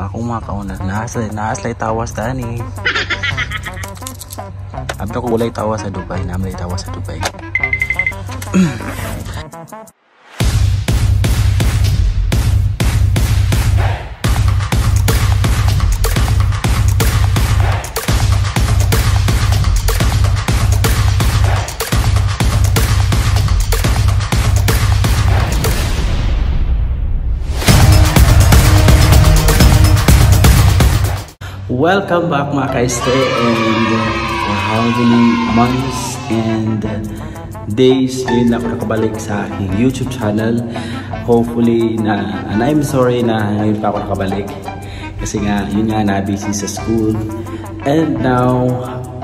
Ako makauna naaslay tawas tani. Abdo ko ulay tawas sa Dubai, namlay tawas sa Dubai. Welcome back mga ka-este, and how many months and days yun na ako nakabalik sa aking YouTube channel. Hopefully and I'm sorry na ngayon pa ako nakabalik kasi nga yun nga na-busy sa school. And now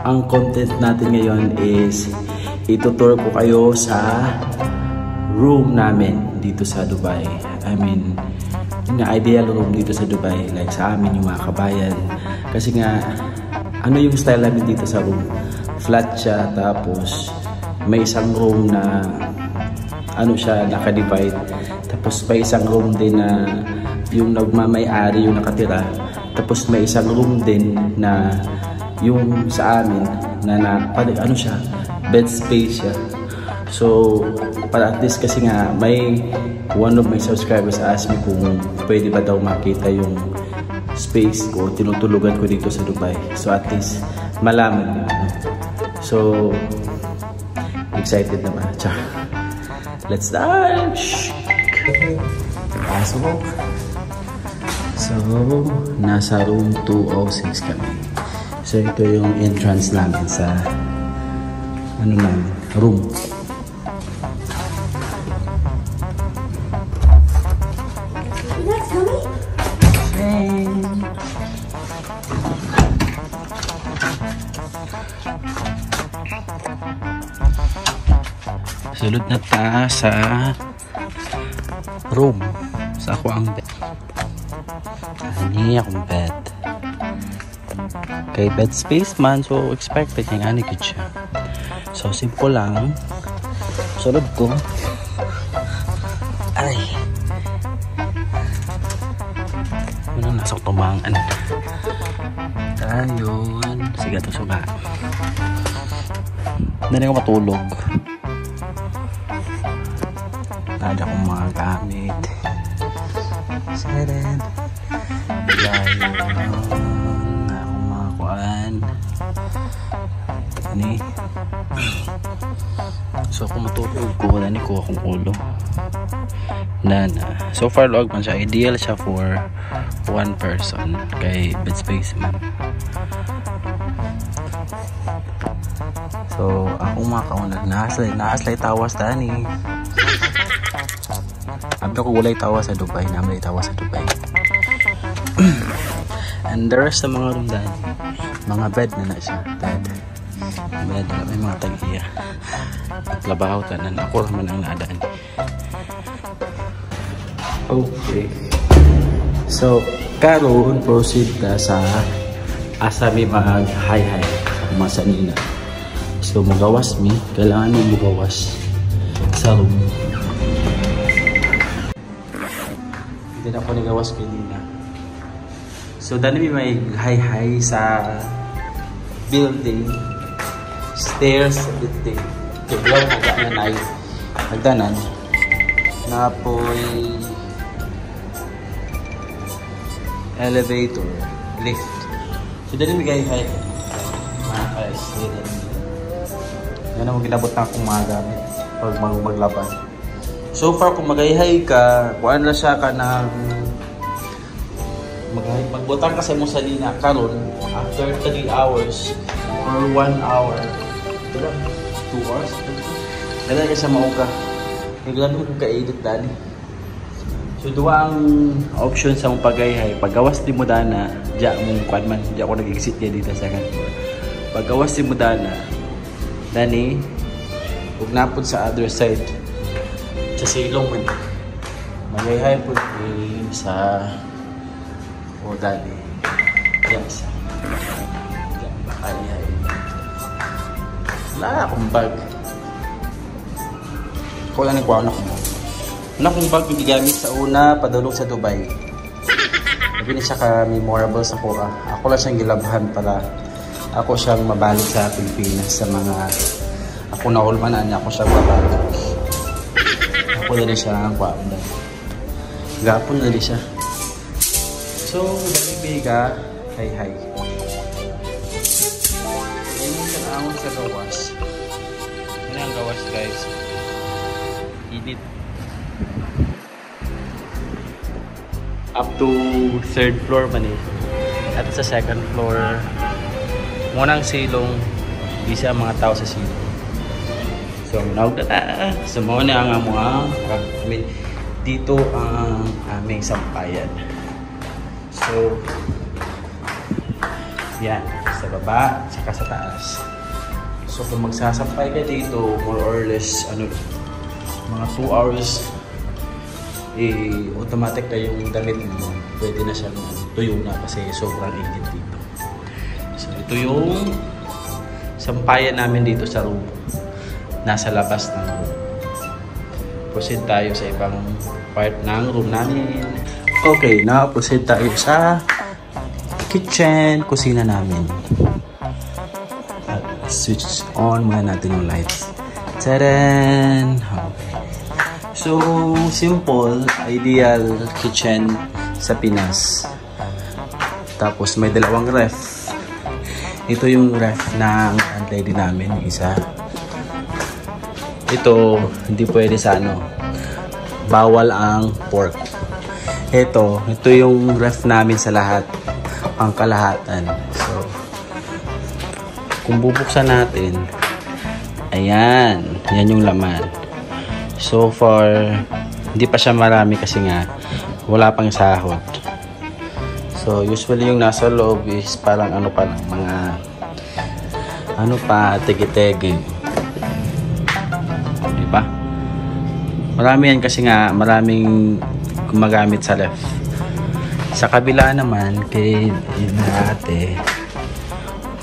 ang content natin ngayon is itutur ko kayo sa room namin dito sa Dubai. I mean, yung ideal room dito sa Dubai, like sa amin yung mga kabayan. Kasi nga, ano yung style namin dito sa room? Flat siya, tapos may isang room na ano siya, naka-divide. Tapos may isang room din na yung nagmamay-ari yung nakatira. Tapos may isang room din na yung sa amin na ano siya, bed space siya. So, para at least kasi nga may one of my subscribers asked me kung pwede ba daw makita yung space ko, tinutulugan ko dito sa Dubai. So at least malaman nyo. So excited naman. Let's start! Pasok. So nasa room 206 kami. So ito yung entrance namin sa ano namin, room. Sulod na ta sa room sa ako ang bed. Ani akong bed. Kay bed space man, so expected yung ani good siya. So simple lang. Sulod ko. Ay. Ano nasa tumangan. Ayun. Sige to suga. Hindi ko matulog. Ada akong mga gamit. Seren. Layo akong mga kuan. Ini. So kung matulog ko, wala ni ko akong ulo. So far log man siya. Ideal siya for one person. Kay bed space man. So ako mga kaunag naaslay tawas tani. Abdo ko ulay tawa sa Dubai, namlay tawa sa Dubai. And the rest sa mga room dahil, mga bed na siya. Bed na may mga tag-iya. At labaw tanan, ako naman ang naadaan. Okay. So, karon proceed na sa asami mag-hi-hi sa mga sanina. So, magawas mi. Kailangan mo magawas sa room. Hindi na ako nagawas kanina. So, dali may hi-hi sa building. Stairs sa building. Kiblaw hagdanan ay hagdanan. Napoy elevator. Lift. So, dali may hi-hi. Mga guys. Yan ang ginabot na akong mga gamit pag maglaban. So far kung mag-hi-hi ka, kuan na siya ka ng magbutang ka sa mong salina karon after 3 hours or 1 hour. Ito lang, 2 hours. Dala ka sa mauga. Naglalong kong ka-edit dali. So duwa ang option sa mong pag-hi-hi. Paggawas di mo dana, diya mong kuan man, diya ako nag-exit niya dito sa kanto. Paggawas di mo dana, dani, huwag napod sa other side. Sa silong man. Mag-hi-hi po sa dali. Yes. Hi-hi. Wala akong bag. Kung ano ko. Wala akong bag yung gamit sa una, padulog sa Dubai. Gini siya ka-memorable sa ko. Ako lang siyang gilabhan para ako siyang mabalik sa Pilipinas sa mga ako na ulmanan niya, ako siyang babalik. Ako na rin siya ang kwapon. Gapon na rin siya. So, balibiga, hi. Ini kanahon sa gawas. Ini ang gawas guys. Init. Up to 3rd floor man eh. At sa 2nd floor, munang silong, bisa mga tao sa silong. So, so mo na ang dito ang aming sampayan. So, yan, sa baba, saka sa taas. So, kung magsasampay ka dito, more or less, mga 2 hours, automatic na yung damit mo. Pwede na siyang tuyo na kasi sobrang init dito. So, ito yung sampayan namin dito sa room. Nasa labas ng room. Proceed tayo sa ibang part ng room namin. Okay, na-proceed tayo sa kitchen, kusina namin. Switch on muna natin yung lights. Tadaan! Okay. So, simple, ideal kitchen sa Pinas. Tapos may dalawang ref. Ito yung ref ng landlady namin, isa. Ito, hindi pwede sa bawal ang pork. Ito yung ref namin sa lahat, ang kalahatan. So, kung bubuksan natin, ayan, yan yung laman. So far, hindi pa siya marami kasi nga, wala pang sahod. So, usually yung nasa loob is parang mga, tegi-tegi. Diba? Marami yan kasi nga, maraming gumagamit sa left. Sa kabila naman, kay ate,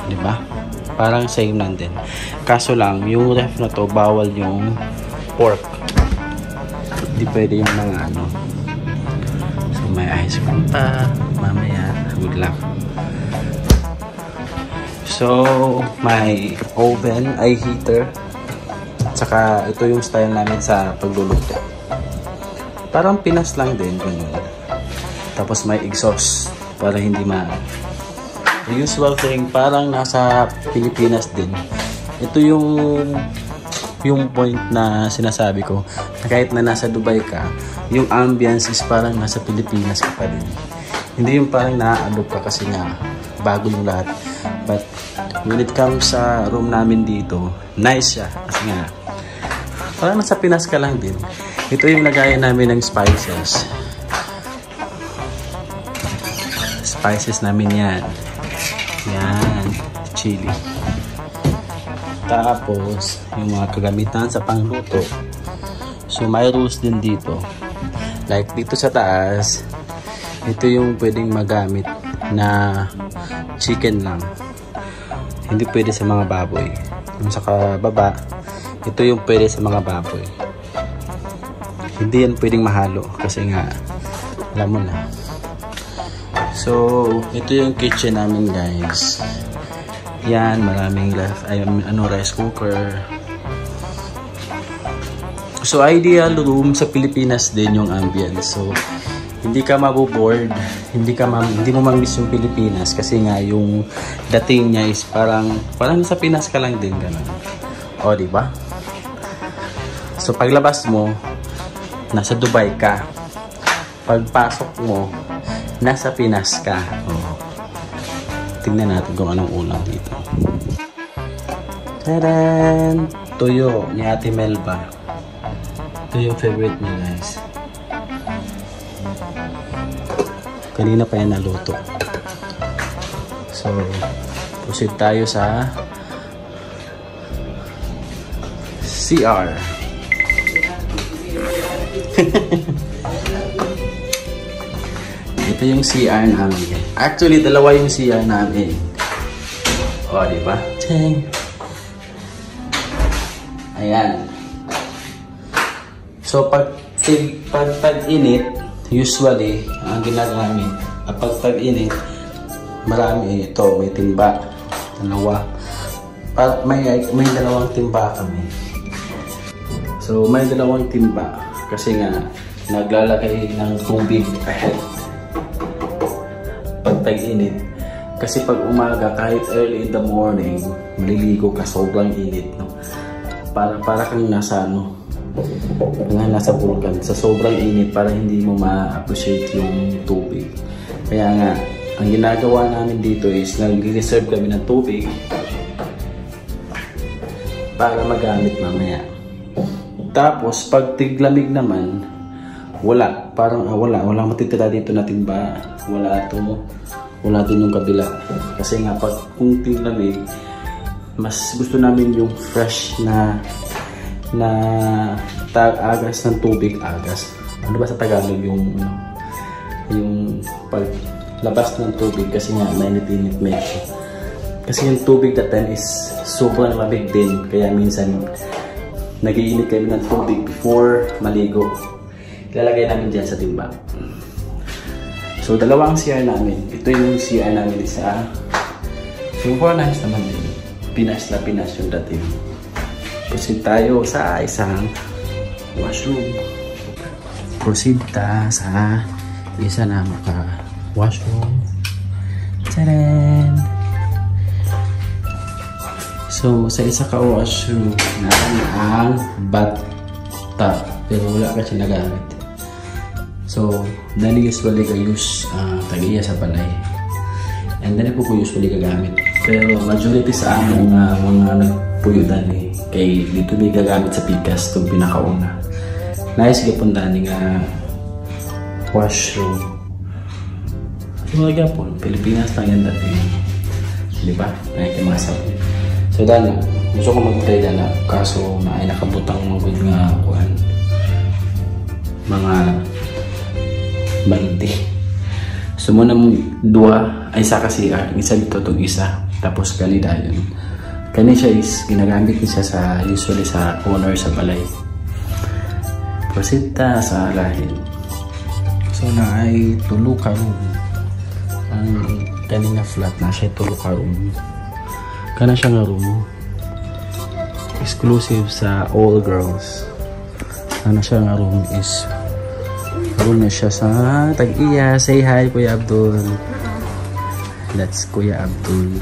diba? Parang same lang din. Kaso lang, yung ref na to, bawal yung pork. Hindi pwede yung mga So, may ice cream pa. Mamaya, good luck. So, may oven, ay heater. Saka, ito yung style namin sa pagluluto. Parang Pinas lang din. Ganun. Tapos, may exhaust para hindi the usual thing, parang nasa Pilipinas din. Ito yung point na sinasabi ko. Kahit na nasa Dubai ka, yung ambience is parang nasa Pilipinas ka pa din. Hindi yung parang naaalog ka kasi nga bago yung lahat. But when it comes sa room namin dito, nice siya. Kasi nga, parang nasa Pinas ka lang din. Ito yung lagayan namin ng spices. Spices namin yan. Yan, chili. Tapos, yung mga kagamitan sa pangluto. So, may rules din dito. Like, dito sa taas, ito yung pwedeng magamit na chicken lang. Hindi pwede sa mga baboy. Yung sa baba, ito yung pwede sa mga baboy. Hindi yan pwedeng mahalo kasi nga, alam mo na. So, ito yung kitchen namin guys. Yan, maraming rice cooker. So, ideal room sa Pilipinas din yung ambience. So, hindi ka maboboard, hindi mo ma-miss yung Pilipinas kasi nga yung dating niya is parang sa Pinas ka lang din ganun. O, di ba? So, paglabas mo, nasa Dubai ka. Pagpasok mo, nasa Pinas ka. Oh. Tingnan natin kung anong ulam dito. Tadaan! Tuyo ni Ate Melba. Ito yung favorite niya guys. Kanina pa yan naluto. So, proceed tayo sa CR. Ito yung CR namin. Actually, dalawa yung CR namin. O, diba? Cheng! Ayan. So, pag init, usually, ang ginagamit, At pag tag-init, marami ito. May timba. Dalawa. May dalawang timba kami. So, may dalawang timba. Kasi nga, naglalagay ng tubig ahead. Pag tag-init. Kasi pag umaga, kahit early in the morning, maliligo ka, sobrang init. No? Para kang nasa, nasa vulkan. Sa sobrang init, para hindi mo ma-appreciate yung tubig. Kaya nga, ang ginagawa namin dito is nag-reserve kami ng tubig para magamit mamaya. Tapos, pag tiglamig naman, wala. Parang wala matitira dito na timba. Wala din yung kabila. Kasi nga, kung tiglamig, mas gusto namin yung fresh na agas ng tubig. Agas. Ano ba sa Tagalog yung paglabas ng tubig, kasi nga mainit-init medyo. Kasi yung tubig natin is sobrang lamig din. Kaya minsan nag-iinit kami ng tubig before maligo. Ilalagay namin dyan sa timba. So, dalawang CR namin. Ito yung CR namin isa. Super nice naman din. Pinas na Pinas yung dating. Proceed tayo sa isang washroom. Proceed ta sa isa na maka-washroom. Tadaan! So, sa isa ka-washroom, natin ang bathtub. Pero wala kasi nagamit. So, dali usually ka use tagiya sa balay. And dali po ko usually gagamit. Pero majority sa among mga nagpuyo dali. Kay dito may gagamit sa pikas itong pinakauna. Nice gapon dali nga washroom. So, mga gapon, Pilipinas lang yan dati. Diba? Mga sabon. So, dali, gusto ko mag-try dala. Kaso, ay nakabutang mga balde. So muna mong dua ay sa CR, isa dito itong isa, tapos kanina yun. Kani siya is ginagamit niya sa usually sa owner sa balay. Proceed ta sa lahil. So na ay tulo ka room. Ang kanina flat na siya tulo ka room. Kana siya nga room exclusive sa all girls. Kana siya nga room is na siya sa tag-iya. Say hi, Kuya Abdul. That's Kuya Abdul.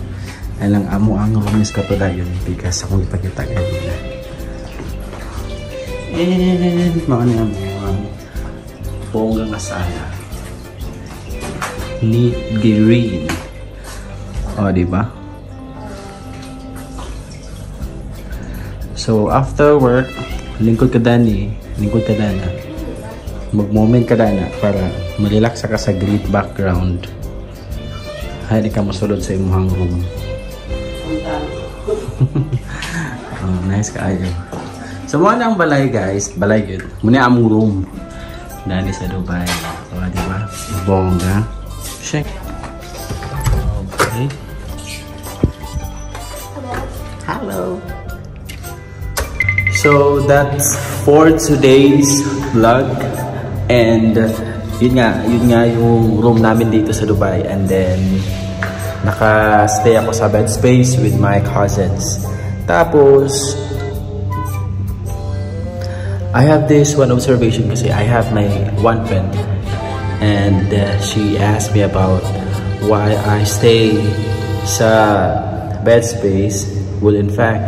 Alang amo ang rumis ka pala yun. Bigas akong ipagkita kanina. And mga naman bongga nga sana. Neat green. O, diba? So, after work, lingkod ka dani. Mag-moment ka na para malilaksa ka sa great background. Hindi ka masulod sa imuhang room. Oh, nice ka ayo. So, mga ang balay guys. Balay yun. Muna among room. Dali sa Dubai. So, diba? Bongga. Check. Okay. Hello. So, that's for today's vlog. And yun nga yung room namin dito sa Dubai. And then naka-stay ako sa bed space with my cousins. Tapos I have this one observation kasi I have my one friend and she asked me about why I stay sa bed space. Well, in fact,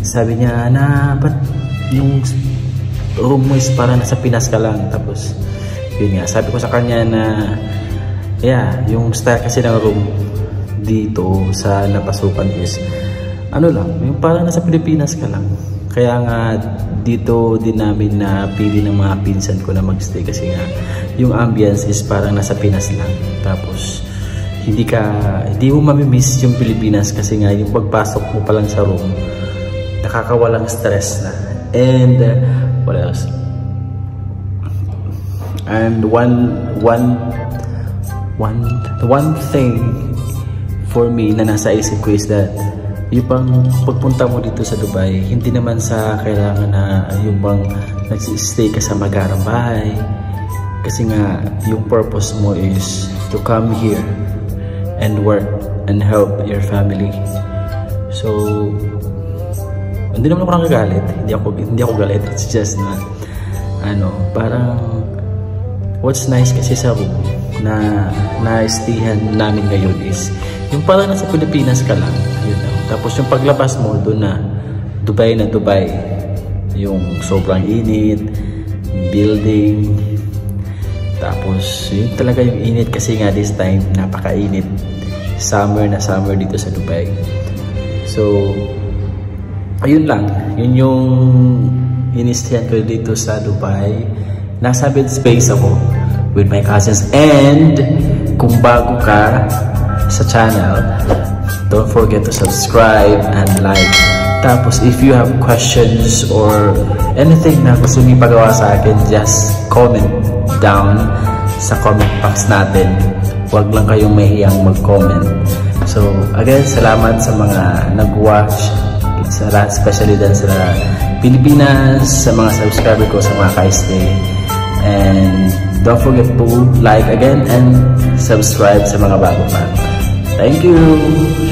sabi niya na ba't yung room mo is para nasa Pinas ka lang. Tapos yun nga, sabi ko sa kanya na yung style kasi ng room dito sa napasukan is yung parang nasa Pilipinas ka lang. Kaya nga dito din namin na pili ng mga pinsan ko na magstay kasi nga yung ambience is parang nasa Pinas lang. Tapos hindi mo mamimiss yung Pilipinas kasi nga yung pagpasok mo pa lang sa room nakakawalang stress na. And what else? And one thing for me na nasa isip ko is that yung pang pagpunta mo dito sa Dubai, hindi naman sa kailangan na yung bang nagsistay ka sa magarang bahay. Kasi nga, yung purpose mo is to come here and work and help your family. So, hindi naman ako nakagalit. Hindi ako galit. It's just na, parang, what's nice kasi sa na na-stayhan namin ngayon is, yung parang nasa Pilipinas ka lang, tapos yung paglabas mo, doon na Dubai. Yung sobrang init, building, tapos yun talaga yung init kasi nga this time, napakainit. Summer dito sa Dubai. So, ayun lang. Yun yung inistihan ko dito sa Dubai. Nasa bed space ako with my cousins. And kung bago ka sa channel, don't forget to subscribe and like. Tapos if you have questions or anything na gusto niyo ipagawa sa akin, just comment down sa comment box natin. Huwag lang kayong mahiyang mag-comment. So again, salamat sa mga nag-watch, especially din sa Pilipinas, sa mga subscriber ko, sa mga ka-stay. And don't forget to like again and subscribe sa mga bago pa. Thank you!